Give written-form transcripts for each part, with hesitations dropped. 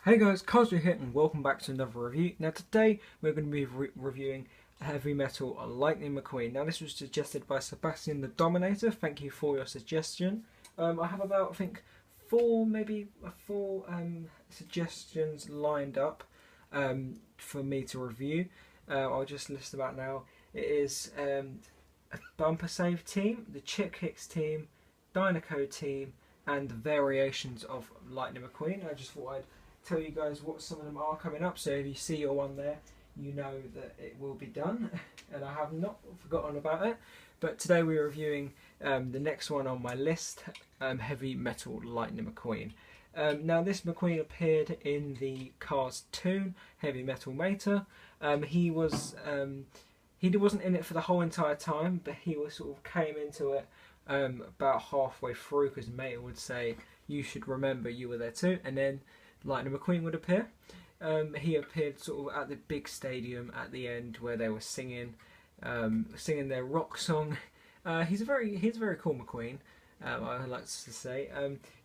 Hey guys, Cosby here and welcome back to another review. Now today we're going to be reviewing Heavy Metal Lightning McQueen. Now this was suggested by Sebastian the Dominator. Thank you for your suggestion. I have about, I think, maybe four suggestions lined up for me to review. I'll just list them out now. It is a Bumper Save team, the Chick Hicks team, Dynaco team, and the variations of Lightning McQueen. I just thought I'd tell you guys what some of them are coming up, so if you see your one there, you know that it will be done, and I have not forgotten about it. But today we're reviewing the next one on my list, Heavy Metal Lightning McQueen. Now this McQueen appeared in the cartoon Heavy Metal Mater. He wasn't in it for the whole entire time, but he was sort of came into it about halfway through, because Mater would say, "You should remember you were there too," and then Lightning McQueen would appear. He appeared sort of at the big stadium at the end where they were singing their rock song. He's a very cool McQueen. I like to say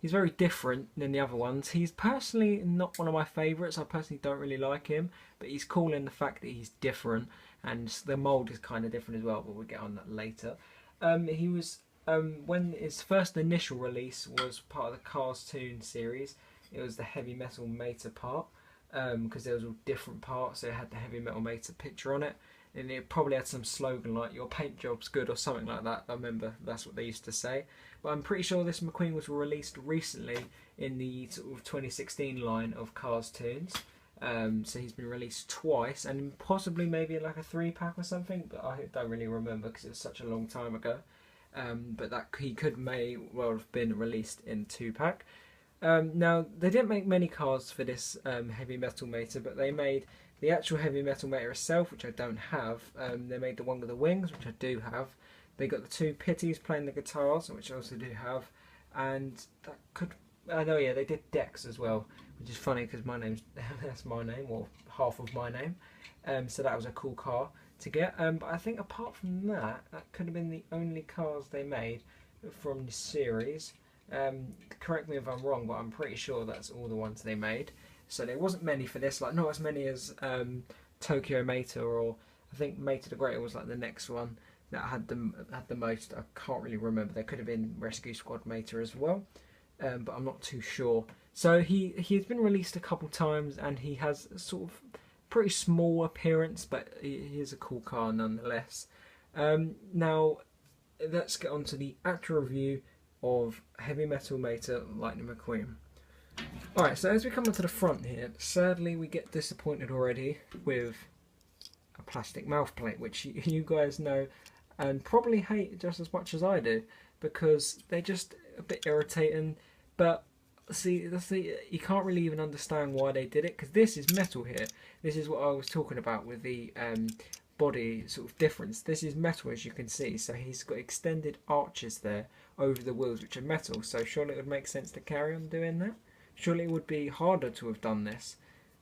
he's very different than the other ones. He's personally not one of my favourites. I personally don't really like him, but he's cool in the fact that he's different, and the mould is kind of different as well. But we'll get on that later. He was when his first initial release was part of the cartoon series. It was the Heavy Metal Mater part, because there was all different parts. So it had the Heavy Metal Mater picture on it, and it probably had some slogan like "Your paint job's good" or something like that. I remember that's what they used to say. But I'm pretty sure this McQueen was released recently in the sort of 2016 line of cartoons. So he's been released twice, and possibly maybe like a 3-pack or something. But I don't really remember because it was such a long time ago. But that he may well have been released in 2-pack. Now, they didn't make many cards for this Heavy Metal Mater, but they made the actual Heavy Metal Mater itself, which I don't have. They made the one with the wings, which I do have. They got the 2 pitties playing the guitars, which I also do have. And that could... yeah, they did decks as well, which is funny because my name's... that's my name, or half of my name. So that was a cool car to get. But I think apart from that, that could have been the only cars they made from the series. Correct me if I'm wrong, but I'm pretty sure that's all the ones they made. So there wasn't many for this, like not as many as Tokyo Mater, or I think Mater the Greater was like the next one that had the most. I can't really remember. There could have been Rescue Squad Mater as well, but I'm not too sure. So he's been released a couple times, and he has a sort of pretty small appearance, but he is a cool car nonetheless. Now let's get on to the actual review of Heavy Metal Mater Lightning McQueen. Alright, so as we come onto the front here, sadly we get disappointed already with a plastic mouth plate, which you guys know and probably hate just as much as I do, because they're just a bit irritating. But see, you can't really even understand why they did it, because this is metal here. This is what I was talking about with the body sort of difference. This is metal, as you can see, so he's got extended arches there over the wheels, which are metal, so surely it would make sense to carry on doing that. Surely it would be harder to have done this,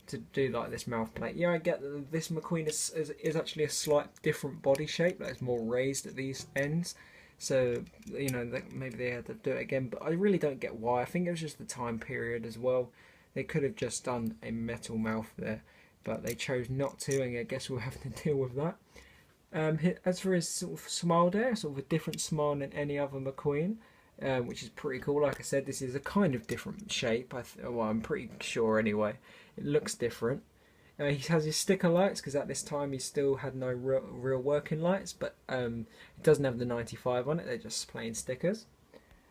to do like this mouth plate. Yeah, I get that this McQueen is actually a slight different body shape, that is more raised at these ends, so you know maybe they had to do it again, but I really don't get why. I think it was just the time period as well. They could have just done a metal mouth there, but they chose not to, and I guess we'll have to deal with that. As for his sort of smile there, sort of a different smile than any other McQueen, which is pretty cool. Like I said, this is a kind of different shape. Well, I'm pretty sure anyway. It looks different. He has his sticker lights, because at this time he still had no real working lights, but it doesn't have the 95 on it. They're just plain stickers.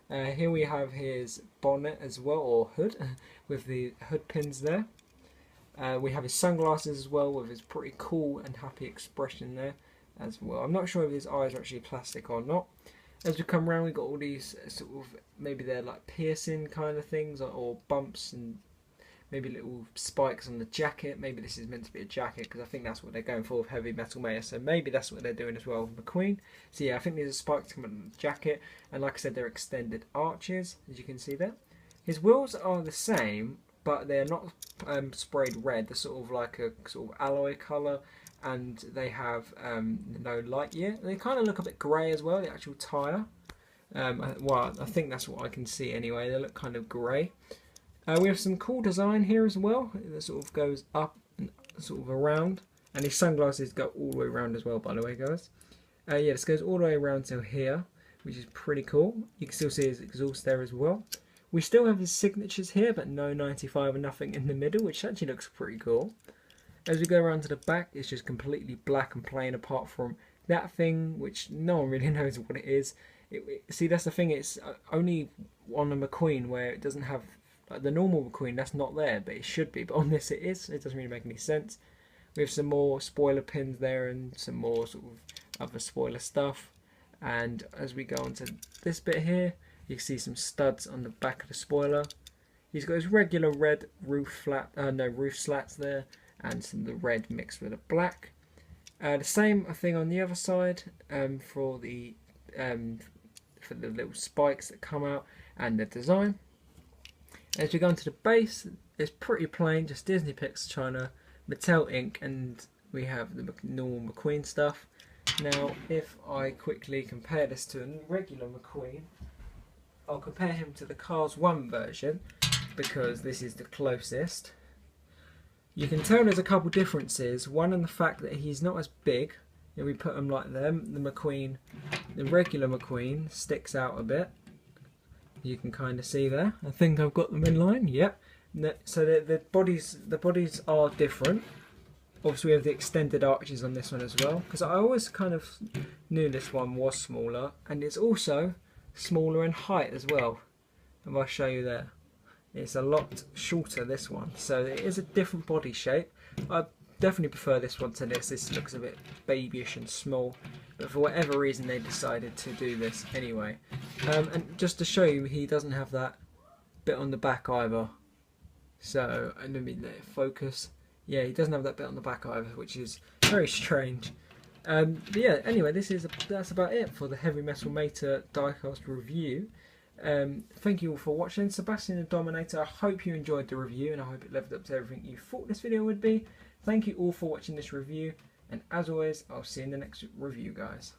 Here we have his bonnet as well, or hood, with the hood pins there. We have his sunglasses as well, with his pretty cool and happy expression there as well. I'm not sure if his eyes are actually plastic or not. As we come around, we've got all these sort of, maybe they're like piercing kind of things, or bumps, and maybe little spikes on the jacket. Maybe this is meant to be a jacket, because I think that's what they're going for with Heavy Metal Mater, so maybe that's what they're doing as well with McQueen. So yeah, I think these are spikes coming on the jacket, and like I said, they're extended arches, as you can see there. His wheels are the same, but they're not sprayed red. They're sort of like a sort of alloy colour, and they have no light year. They kind of look a bit grey as well, the actual tyre. Well, I think that's what I can see anyway. They look kind of grey. We have some cool design here as well. It sort of goes up and sort of around. And his sunglasses go all the way around as well, by the way, guys. Yeah, this goes all the way around to here, which is pretty cool. You can still see his exhaust there as well. We still have his signatures here, but no 95 and nothing in the middle, which actually looks pretty cool. As we go around to the back, it's just completely black and plain, apart from that thing, which no one really knows what it is. See, that's the thing, it's only on the McQueen where it doesn't have, like the normal McQueen, that's not there, but it should be. But on this it is. It doesn't really make any sense. We have some more spoiler pins there and some more sort of other spoiler stuff. And as we go on to this bit here, you can see some studs on the back of the spoiler. He's got his regular red roof slats there, and some of the red mixed with the black. The same thing on the other side for the little spikes that come out and the design. As we go into the base, it's pretty plain, just Disney Pixar China, Mattel ink, and we have the normal McQueen stuff. Now, if I quickly compare this to a regular McQueen, I'll compare him to the Cars 1 version because this is the closest. You can tell there's a couple differences. One in the fact that he's not as big. If we put them like them, the McQueen, the regular McQueen sticks out a bit. You can kind of see there. I think I've got them in line. Yep. So the bodies are different. Obviously we have the extended arches on this one as well, because I always kind of knew this one was smaller, and it's also smaller in height as well. If I show you there, it's a lot shorter, this one, so it is a different body shape. I definitely prefer this one to this. This looks a bit babyish and small, but for whatever reason they decided to do this anyway. And just to show you, he doesn't have that bit on the back either. So let me let it focus. Yeah, he doesn't have that bit on the back either, which is very strange. But yeah, anyway, that's about it for the Heavy Metal Mater diecast review. Thank you all for watching. Sebastian the Dominator, I hope you enjoyed the review, and I hope it lived up to everything you thought this video would be. Thank you all for watching this review, and as always, I'll see you in the next review, guys.